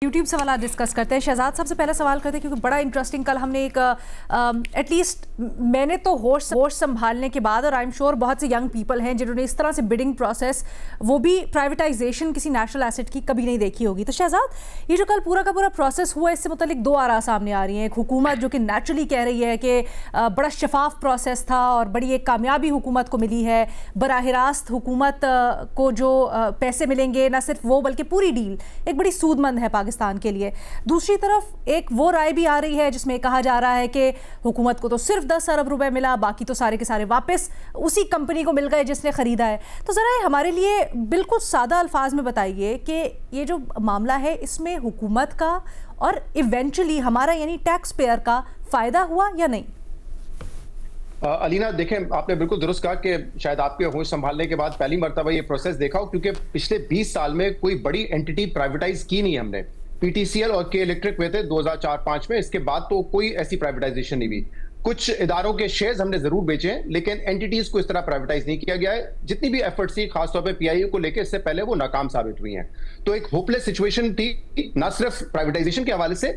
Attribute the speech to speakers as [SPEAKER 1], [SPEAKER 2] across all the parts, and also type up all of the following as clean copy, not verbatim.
[SPEAKER 1] YouTube से वाला discuss करते हैं। शहजाद साहब से पहला सवाल करते हैं क्योंकि बड़ा इंटरेस्टिंग कल हमने एक एटलीस्ट मैंने तो होश संभालने के बाद, और आई एम श्योर बहुत से यंग पीपल हैं जिन्होंने इस तरह से बिडिंग प्रोसेस, वो भी प्राइवेटाइजेशन किसी नेशनल एसेट की, कभी नहीं देखी होगी। तो शहजाद, ये जो कल पूरा का पूरा प्रोसेस हुआ, इससे मतलब दो आरा सामने आ रही हैं। एक हुकूमत जो कि नेचुरली कह रही है कि बड़ा शफाफ प्रोसेस था और बड़ी एक कामयाबी हुकूमत को मिली है, बराह रास्त हुकूमत को जो पैसे मिलेंगे, ना सिर्फ वो बल्कि पूरी डील एक बड़ी सूदमंद है पाकिस्तान के लिए। दूसरी तरफ एक वो राय भी आ रही है जिसमें कहा जा रहा है कि हुकूमत को तो सिर्फ 10 अरब रुपए मिला, बाकी तो सारे के सारे वापस उसी कंपनी को मिल गए जिसने खरीदा है। तो जरा हमारे लिए बिल्कुल सादा अल्फाज में बताइए कि ये जो मामला है इसमें हुकूमत का और इवेंचुअली हमारा यानी टैक्स पेयर का फायदा हुआ या नहीं?
[SPEAKER 2] अलीना, देखें, आपने बिल्कुल दुरुस्त कहा कि शायद आपके होश संभालने के बाद पहली मर्तबा ये प्रोसेस देखा हो, क्योंकि पिछले 20 साल में कोई बड़ी एंटिटी प्राइवेटाइज की नहीं हमने। पीटीसीएल और के इलेक्ट्रिक हुए थे 2004-5 में, इसके बाद तो कोई ऐसी प्राइवेटाइजेशन नहीं हुई। कुछ इदारों के शेयर्स हमने जरूर बेचे हैं, लेकिन एंटिटीज को इस तरह प्राइवेटाइज नहीं किया गया है। जितनी भी एफर्ट्स थी खासतौर पे पीआईए को लेकर, इससे पहले वो नाकाम साबित हुई हैं। तो एक होपलेस सिचुएशन थी, ना सिर्फ प्राइवेटाइजेशन के हवाले से,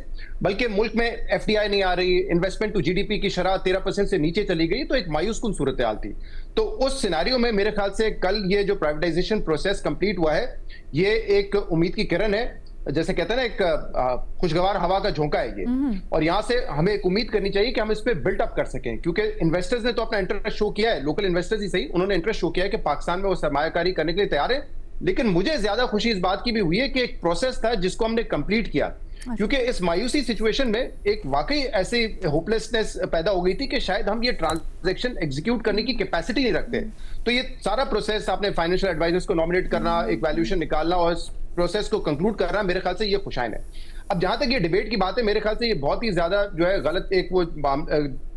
[SPEAKER 2] बल्कि मुल्क में एफडीआई नहीं आ रही, इन्वेस्टमेंट टू जीडीपी की शरह 13% से नीचे चली गई, तो एक मायूस कुन सूरत हाल थी। तो उस सिनारियो में मेरे ख्याल से कल ये जो प्राइवेटाइजेशन प्रोसेस कंप्लीट हुआ है, ये एक उम्मीद की किरण है। जैसे कहते हैं ना, एक खुशगवार हवा का झोंका है ये, और यहां से हमें एक उम्मीद करनी चाहिए कि हम इस पे बिल्ट अप कर सकें, क्योंकि इन्वेस्टर्स ने तो अपना इंटरेस्ट शो किया है, लोकल इन्वेस्टर्स ही सही, उन्होंने इंटरेस्ट शो किया है कि पाकिस्तान में वो सरमायाकारी करने के लिए तैयार है। लेकिन मुझे ज्यादा खुशी इस बात की भी हुई है कि एक प्रोसेस था जिसको हमने कंप्लीट किया, क्योंकि इस मायूसी सिचुएशन में एक वाकई ऐसी होपलेसनेस पैदा हो गई थी कि शायद हम ये ट्रांजैक्शन एग्जीक्यूट करने की कैपेसिटी नहीं रखते। तो ये सारा प्रोसेस, आपने फाइनेंशियल एडवाइजर्स को नॉमिनेट करना, एक वैल्यूएशन निकालना और प्रोसेस को कंक्लूड करना, मेरे ख्याल से ये खुशाइन है। अब जहां तक ये डिबेट की बात है, मेरे ख्याल से ये बहुत ही ज्यादा जो है गलत एक वो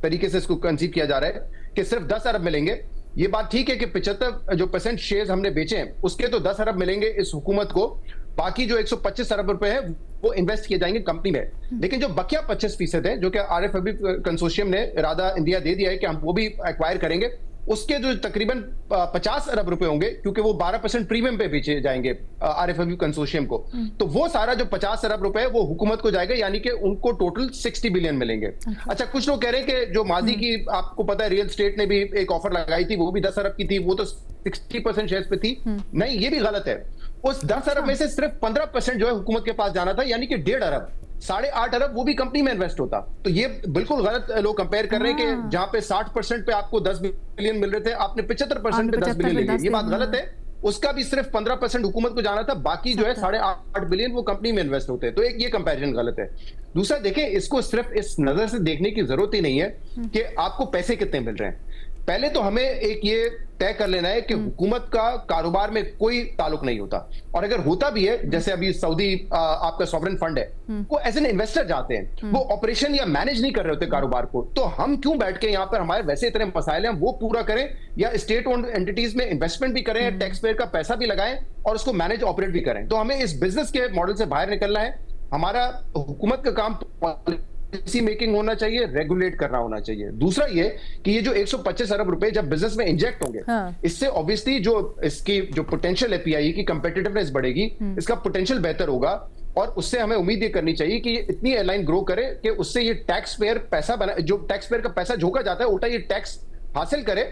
[SPEAKER 2] तरीके से इसको कंसीव किया जा रहा है कि सिर्फ 10 अरब मिलेंगे। ये बात ठीक है कि 75% शेयर्स हमने बेचे हैं, उसके तो 10 अरब मिलेंगे इस हुकूमत को, बाकी जो 125 अरब रुपए है वो इन्वेस्ट किए जाएंगे कंपनी में। लेकिन जो बकिया 25% है, जो कि आरएफएबी कंसोर्शियम ने इरादा इंडिया दे दिया है कि हम वो भी एक्वायर करेंगे, उसके जो तकरीबन 50 अरब रुपए होंगे, क्योंकि वो 12% प्रीमियम पे बेचे जाएंगे आरएफएबी कंसोर्शियम को, तो वो सारा जो 50 अरब रुपए है वो हुकूमत को जाएगा, यानी कि उनको टोटल 60 बिलियन मिलेंगे। अच्छा, कुछ लोग कह रहे हैं कि जो माजी की, आपको पता है रियल स्टेट ने भी एक ऑफर लगाई थी, वो भी 10 अरब की थी, वो तो 60% शेयर्स पे थी। नहीं, ये भी गलत है। उस 10 अरब में से सिर्फ 15% जो है हुकूमत के पास जाना था, यानी कि 1.5 अरब, 8.5 अरब वो भी कंपनी में इन्वेस्ट होता। तो ये बिल्कुल गलत लोग कंपेयर कर रहे हैं कि जहां पे 60% पे आपको 10 बिलियन मिल रहे थे, आपने 75% पे 10 बिलियन ले लिए। ये बात गलत है। उसका भी सिर्फ 15% हुकूमत को जाना था, बाकी जो है 8.5 बिलियन वो कंपनी में इन्वेस्ट होते हैं। तो एक ये कंपैरिजन गलत है। दूसरा, देखें, इसको सिर्फ इस नजर से देखने की जरूरत ही नहीं है कि आपको पैसे कितने मिल रहे हैं। पहले तो हमें एक ये तय कर लेना है कि हुकूमत का कारोबार में कोई ताल्लुक नहीं होता, और अगर होता भी है, जैसे अभी सऊदी आपका सॉवरेन फंड है, वो एज एन इन्वेस्टर जाते हैं, वो ऑपरेशन या मैनेज नहीं कर रहे होते कारोबार को। तो हम क्यों बैठ के यहाँ पर, हमारे वैसे इतने मसाइल हैं, हम वो पूरा करें, या स्टेट ओन्ड एंटिटीज में इन्वेस्टमेंट भी करें, टैक्स पेयर का पैसा भी लगाएं और उसको मैनेज ऑपरेट भी करें। तो हमें इस बिजनेस के मॉडल से बाहर निकलना है। हमारा हुकूमत का काम पॉलिसी मेकिंग होना चाहिए, रेगुलेट करना होना चाहिए। दूसरा ये कि ये जो 125 अरब रुपए जब बिजनेस में इंजेक्ट होंगे, इससे ऑब्वियसली जो इसकी जो पोटेंशियल है, पीआईए की कंपेटिटिवनेस बढ़ेगी, इसका पोटेंशियल बेहतर होगा, और उससे हमें उम्मीद ये करनी चाहिए कि इतनी एयरलाइन ग्रो करे कि उससे ये टैक्स पेयर पैसा बना, जो टैक्स पेयर का पैसा झोंका जाता है, उल्टा ये टैक्स हासिल करे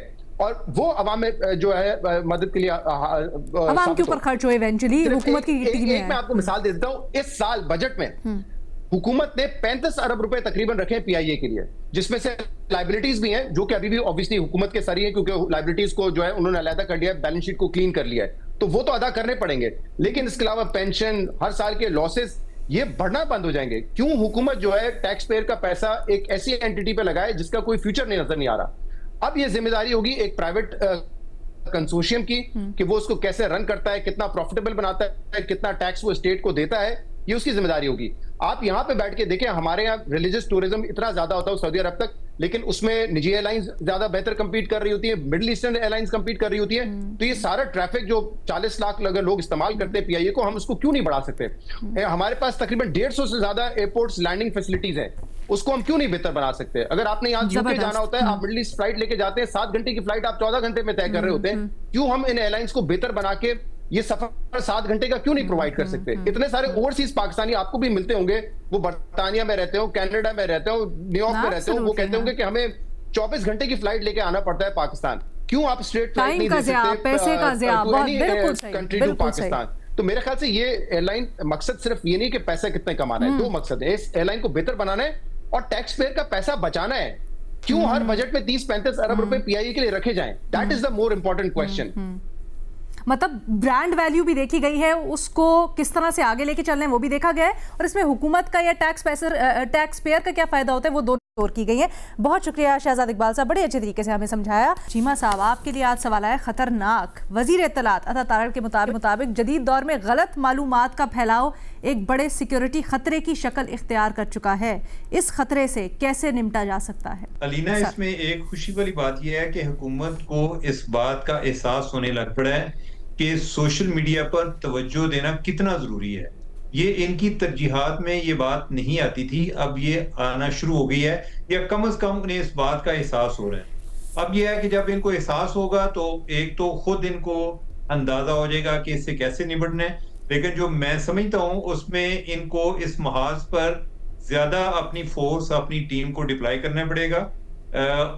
[SPEAKER 2] और वो अवाम में जो है मदद के लिए
[SPEAKER 1] अवाम के ऊपर खर्च हो इवेंचुअली हुकूमत की टीम में।
[SPEAKER 2] मैं आपको मिसाल दे देता हूं। इस साल बजट में हुकूमत ने 35 अरब रुपए तकरीबन रखे हैं पीआईए के लिए, जिसमें से लाइबिलिटीज भी हैं, जो कि अभी भी ऑब्वियसली हुकूमत के सरी है, क्योंकि लाइबिलिटीज को जो है उन्होंने अलग कर लिया है, बैलेंस शीट को क्लीन कर लिया है, तो वो तो अदा करने पड़ेंगे। लेकिन इसके अलावा पेंशन, हर साल के लॉसेस, ये बढ़ना बंद हो जाएंगे। क्यों हुकूमत जो है टैक्स पेयर का पैसा एक ऐसी एंटिटी पे लगाए जिसका कोई फ्यूचर नहीं नजर नहीं आ रहा। अब ये जिम्मेदारी होगी एक प्राइवेट कंसोर्शियम की कि वो उसको कैसे रन करता है, कितना प्रॉफिटेबल बनाता है, कितना टैक्स वो स्टेट को देता है, ये उसकी जिम्मेदारी होगी। आप यहां पे बैठ के देखें, हमारे यहाँ रिलीजियस टूरिज्म इतना ज्यादा होता है सऊदी अरब तक, लेकिन उसमें निजी एयरलाइंस ज्यादा बेहतर कंपीट कर रही होती है, मिडिल ईस्टर्न एयरलाइंस कंपीट कर रही होती है। तो ये सारा ट्रैफिक जो 40 लाख अगर लोग इस्तेमाल करते हैं पीआईए को, हम उसको क्यों नहीं बढ़ा सकते? हमारे पास तकरीबन 150 से ज्यादा एयरपोर्ट्स लैंडिंग फैसिलिटीज है, उसको हम क्यों नहीं बेहतर बना सकते? अगर आपने यहाँ यूके जाना होता है, आप मिडिल ईस्ट फ्लाइट लेके जाते हैं, 7 घंटे की फ्लाइट आप 14 घंटे में तय कर रहे होते हैं, क्यों हम इन एयरलाइंस को बेहतर बना के ये सफर 7 घंटे का क्यों नहीं प्रोवाइड कर सकते? इतने सारे ओवरसीज पाकिस्तानी आपको भी मिलते होंगे, वो बर्तानिया में रहते हो, कनाडा में रहते हो, न्यूयॉर्क में रहते हो, वो कहते होंगे कि हमें 24 घंटे की फ्लाइट लेके आना पड़ता है पाकिस्तान। क्यों आप स्ट्रेट फ्लाइट नहीं दे सकते
[SPEAKER 1] पैसे का
[SPEAKER 2] कंट्री टू पाकिस्तान? तो मेरे ख्याल से ये एयरलाइन मकसद सिर्फ ये नहीं कि पैसा कितने कमाना है, 2 मकसद है। इस एयरलाइन को बेहतर बनाना है और टैक्स पेयर का पैसा बचाना है। क्यों हर बजट में 30-35 अरब रुपए पीआईए के लिए रखे जाएं? That is the more important question.
[SPEAKER 1] मतलब ब्रांड वैल्यू भी देखी गई है, उसको किस तरह से आगे लेके चलना है वो भी देखा गया है, और इसमें हुकूमत का या टैक्स पेयर का क्या फायदा होता है वो दोनों और की गई है। बहुत शुक्रिया शहजाद इकबाल साहब, बड़े अच्छे तरीके से हमें समझाया। चीमा साहब, आपके लिए आज सवाल आया खतरनाक। वजीर इत्तलात अता तारड़ के मुताबिक जदीद दौर में गलत मालूमात का फैलाव एक बड़े सिक्योरिटी खतरे की शक्ल इख्तियार कर चुका है। इस खतरे से कैसे निपटा जा सकता है?
[SPEAKER 3] अलीना, इसमें एक खुशी वाली बात यह है कि हुकूमत को इस बात का एहसास होने लग पड़ा है कि सोशल मीडिया पर तवज्जो देना कितना जरूरी है। ये इनकी तरजीहात में ये बात नहीं आती थी, अब ये आना शुरू हो गई है, या कम से कम उन्हें इस बात का एहसास हो रहा है। अब यह है कि जब इनको एहसास होगा तो एक तो खुद इनको अंदाजा हो जाएगा कि इससे कैसे निपटना है, लेकिन जो मैं समझता हूँ उसमें इनको इस महाज पर ज्यादा अपनी फोर्स, अपनी टीम को डिप्लॉय करना पड़ेगा।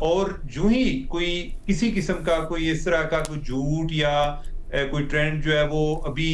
[SPEAKER 3] और जो ही कोई किसी किस्म का कोई इस तरह का कोई झूठ या कोई ट्रेंड जो है वो अभी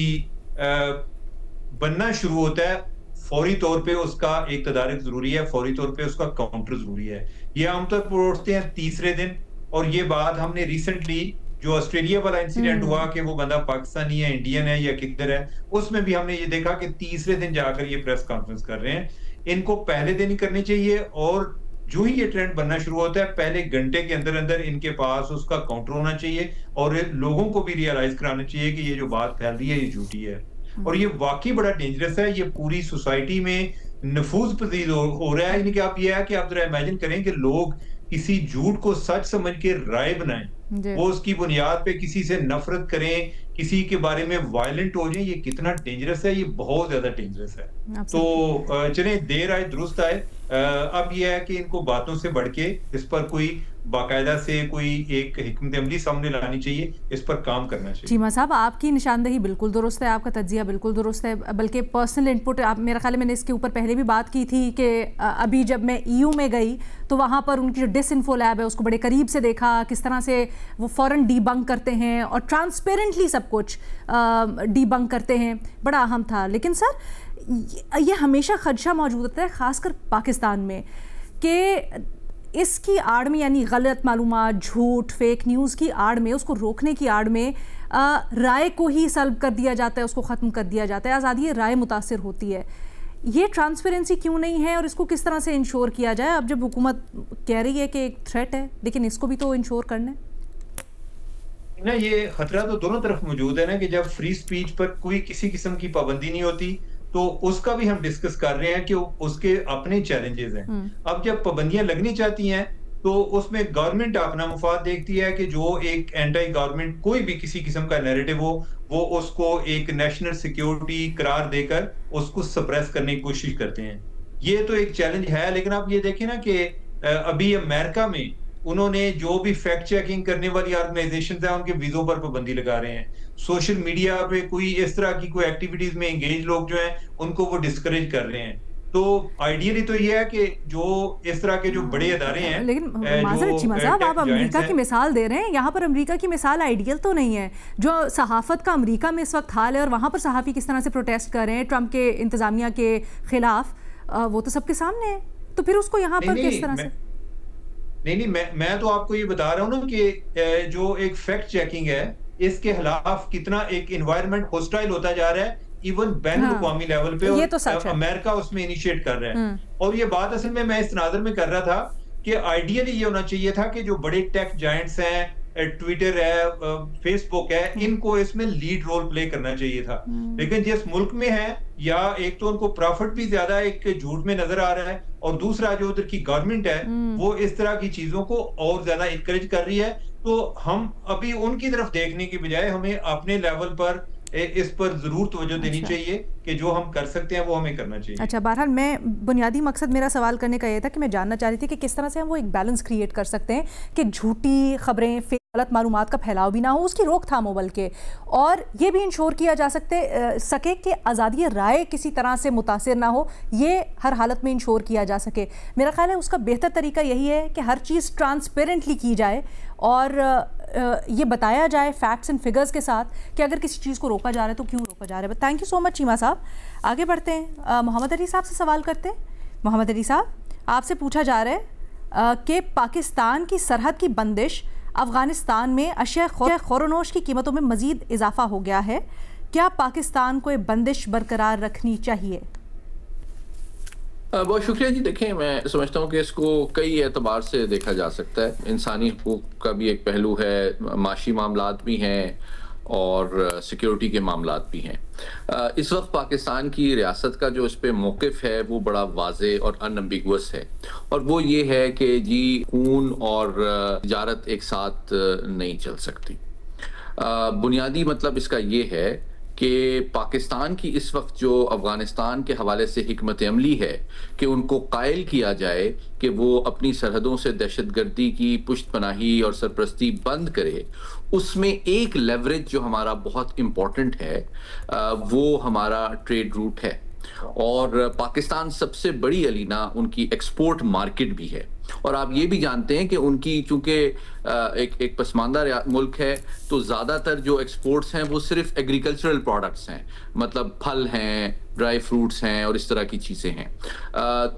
[SPEAKER 3] बनना शुरू होता है, फौरी तौर पे उसका एक तदारुक जरूरी है, फौरी तौर पे उसका काउंटर जरूरी है। ये आमतौर पर उठते हैं तीसरे दिन, और ये बात हमने रिसेंटली जो ऑस्ट्रेलिया वाला इंसिडेंट हुआ कि वो बंदा पाकिस्तानी है, इंडियन है या किधर है, उसमें भी हमने ये देखा कि तीसरे दिन जाकर ये प्रेस कॉन्फ्रेंस कर रहे हैं। इनको पहले दिन ही करनी चाहिए, और जो ही ये ट्रेंड बनना शुरू होता है पहले घंटे के अंदर अंदर इनके पास उसका काउंटर होना चाहिए, और लोगों को भी रियलाइज कराना चाहिए कि ये जो बात फैल रही है ये झूठी है, और ये वाकई बड़ा डेंजरस है। ये पूरी सोसाइटी में नफूज पजीर हो रहा है। यानी कि आप ये है कि आप जरा इमेजिन करें कि लोग किसी झूठ को सच समझ के राय बनाएं, वो उसकी बुनियाद पे किसी से नफरत करें, किसी के बारे में वायलेंट हो जाए, ये कितना डेंजरस है, ये बहुत ज्यादा डेंजरस है। तो चले देर आए दुरुस्त आए। अब यह है कि इनको बातों से बढ़ के इस पर कोई बाकायदा से कोई एक हिकमत अमली सामने लानी चाहिए, इस पर काम करना चाहिए।
[SPEAKER 1] चीमा साहब, आपकी निशानदेही बिल्कुल दुरुस्त है, आपका तज्जिया बिल्कुल दुरुस्त है, बल्कि पर्सनल इनपुट आप, मेरा ख्याल है मैंने इसके ऊपर पहले भी बात की थी कि अभी जब मैं EU में गई तो वहाँ पर उनकी जो डिसइंफो लैब है उसको बड़े करीब से देखा, किस तरह से वो फ़ौरन डीबंक करते हैं और ट्रांसपेरेंटली सब कुछ डीबंक करते हैं, बड़ा अहम था। लेकिन सर ये हमेशा खदशा मौजूद होता है ख़ासकर पाकिस्तान में कि इसकी आड़ में, यानी गलत मालूमात, झूठ, फेक न्यूज़ की आड़ में, उसको रोकने की आड़ में राय को ही सल्ब कर दिया जाता है, उसको ख़त्म कर दिया जाता है, आज़ादी राय मुतासिर होती है। ये ट्रांसपेरेंसी क्यों नहीं है और इसको किस तरह से इंश्योर किया जाए? अब जब हुकूमत कह रही है कि एक थ्रेट है, लेकिन इसको भी तो इंश्योर करना है
[SPEAKER 3] ना। ये खतरा तो दोनों तरफ मौजूद है ना, कि जब फ्री स्पीच पर कोई किसी किस्म की पाबंदी नहीं होती तो उसका भी हम डिस्कस कर रहे हैं कि उसके अपने चैलेंजेस हैं। अब जब पाबंदियां लगनी चाहती हैं तो उसमें गवर्नमेंट अपना मुफाद देखती है कि जो एक एंटी गवर्नमेंट कोई भी किसी किस्म का नैरेटिव हो वो उसको एक नेशनल सिक्योरिटी करार देकर उसको सप्रेस करने की कोशिश करते हैं। ये तो एक चैलेंज है। लेकिन आप ये देखें ना कि अभी अमेरिका में उन्होंने जो भी फैक्ट चेकिंग करने वाली ऑर्गेनाइजेशंस हैं उनके वीजों पर पाबंदी लगा रहे हैं। सोशल मीडिया पे कोई इस तरह की कोई एक्टिविटीज में एंगेज लोग जो हैं उनको वो डिस्करेज कर रहे हैं। तो आइडियली तो ये है कि जो इस तरह के जो बड़े अदारे हैं,
[SPEAKER 1] लेकिन माज़रत चीमा साहब, आप अमेरिका की मिसाल दे रहे हैं, यहाँ पर अमेरिका की मिसाल आइडियल तो नहीं है। जो सहाफत का अमेरिका में इस वक्त हाल है और वहाँ पर सहाफ़ी किस तरह से प्रोटेस्ट कर रहे हैं ट्रंप के इंतजामिया के खिलाफ, वो तो सबके सामने है। तो फिर उसको यहाँ पर किस तरह से?
[SPEAKER 3] नहीं, मैं तो आपको ये बता रहा हूँ ना कि जो एक फैक्ट चेकिंग है इसके खिलाफ कितना एक एनवायरनमेंट होस्टाइल होता जा रहा है, इवन बैन अवी लेवल पे, और अमेरिका उसमें इनिशिएट कर रहा है। और ये बात असल में मैं इस तनाज़ुर में कर रहा था कि आइडियली ये होना चाहिए था कि जो बड़े टेक जायंट्स हैं, ट्विटर है, फेसबुक है, इनको इसमें लीड रोल प्ले करना चाहिए था। लेकिन जिस मुल्क में है, या एक तो उनको प्रॉफिट भी ज्यादा एक झूठ में नजर आ रहा है, और दूसरा जो उधर की गवर्नमेंट है वो इस तरह की चीजों को और ज्यादा इंकरेज कर रही है। तो हम अभी उनकी तरफ देखने की बजाय हमें अपने लेवल पर इस पर जरूर तवज्जो देनी चाहिए कि जो हम कर सकते हैं वो हमें करना चाहिए।
[SPEAKER 1] अच्छा, बहरहाल मैं बुनियादी मकसद मेरा सवाल करने का ये था कि मैं जानना चाह रही थी कि किस तरह से हम वो एक बैलेंस क्रिएट कर सकते हैं कि झूठी खबरें, फेक गलत मालूमात का फैलाव भी ना हो, उसकी रोकथाम हो बल्कि, और ये भी इंश्योर किया जा सके कि आज़ादी राय किसी तरह से मुतासिर ना हो, ये हर हालत में इंश्योर किया जा सके। मेरा ख्याल है उसका बेहतर तरीका यही है कि हर चीज़ ट्रांसपेरेंटली की जाए और ये बताया जाए फैक्ट्स एंड फिगर्स के साथ कि अगर किसी चीज़ को रोका जा रहा है तो क्यों रोका जा रहा है। Thank you so much Cheema साहब। आगे बढ़ते हैं, मोहम्मद अली साहब से सवाल करते हैं। मोहम्मद अली साहब, आपसे पूछा जा रहा है कि पाकिस्तान की सरहद की बंदिश अफ़गानिस्तान में अशिया ख़ोरनोश की कीमतों में मज़ीद इजाफा हो गया है, क्या पाकिस्तान को ये बंदिश बरकरार रखनी चाहिए?
[SPEAKER 4] बहुत शुक्रिया जी। देखें, मैं समझता हूँ कि इसको कई एतबार से देखा जा सकता है। इंसानी हकूक़ का भी एक पहलू है, माशी मामलात भी हैं और सिक्योरिटी के मामलात भी हैं। इस वक्त पाकिस्तान की रियासत का जो इस पे मौक़िफ़ है वो बड़ा वाज़े और अनएम्बिगुअस है, और वो ये है कि जी खून और तिजारत एक साथ नहीं चल सकती। बुनियादी मतलब इसका ये है कि पाकिस्तान की इस वक्त जो अफ़गानिस्तान के हवाले से हिकमत अमली है कि उनको कायल किया जाए कि वो अपनी सरहदों से दहशतगर्दी की पुष्ट पनाही और सरपरस्ती बंद करे, उसमें एक लेवरेज जो हमारा बहुत इम्पोर्टेंट है वो हमारा ट्रेड रूट है। और पाकिस्तान सबसे बड़ी अलीना उनकी एक्सपोर्ट मार्केट भी है, और आप ये भी जानते हैं कि उनकी चूंकि एक पसमानदा मुल्क है तो ज़्यादातर जो एक्सपोर्ट्स हैं वो सिर्फ एग्रीकल्चरल प्रोडक्ट्स हैं, मतलब फल हैं, ड्राई फ्रूट्स हैं और इस तरह की चीज़ें हैं।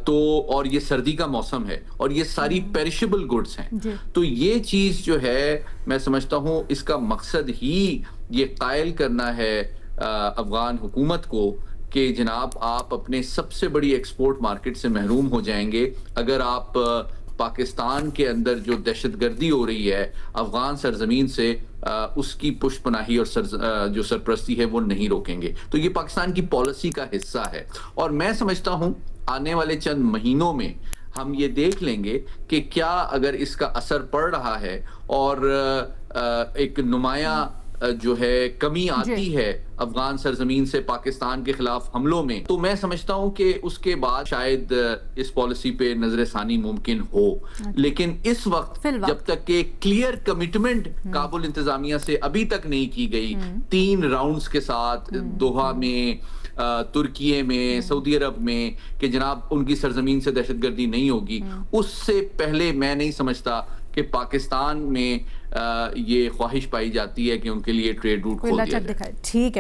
[SPEAKER 4] तो और ये सर्दी का मौसम है और ये सारी पेरिशेबल गुड्स हैं, तो ये चीज़ जो है मैं समझता हूँ इसका मकसद ही ये कायल करना है अफ़गान हुकूमत को कि जनाब आप अपने सबसे बड़ी एक्सपोर्ट मार्केट से महरूम हो जाएंगे अगर आप पाकिस्तान के अंदर जो दहशतगर्दी हो रही है अफगान सरजमीन से उसकी पुष्पनाही और जो सरपरस्ती है वो नहीं रोकेंगे। तो ये पाकिस्तान की पॉलिसी का हिस्सा है, और मैं समझता हूं आने वाले चंद महीनों में हम ये देख लेंगे कि क्या अगर इसका असर पड़ रहा है और एक नुमाया जो है कमी आती है अफगान सरजमीन से पाकिस्तान के खिलाफ हमलों में, तो मैं समझता हूं कि उसके बाद शायद इस पॉलिसी पे नजरसानी मुमकिन हो। लेकिन इस वक्त जब तक के क्लियर कमिटमेंट काबुल इंतजामिया से अभी तक नहीं की गई, 3 राउंड्स के साथ दोहा में, तुर्की में, सऊदी अरब में, कि जनाब उनकी सरजमीन से दहशतगर्दी नहीं होगी, उससे पहले मैं नहीं समझता कि पाकिस्तान में ये ख्वाहिश पाई जाती है कि उनके लिए ट्रेड रूट खोल दिया जाए।
[SPEAKER 1] ठीक है।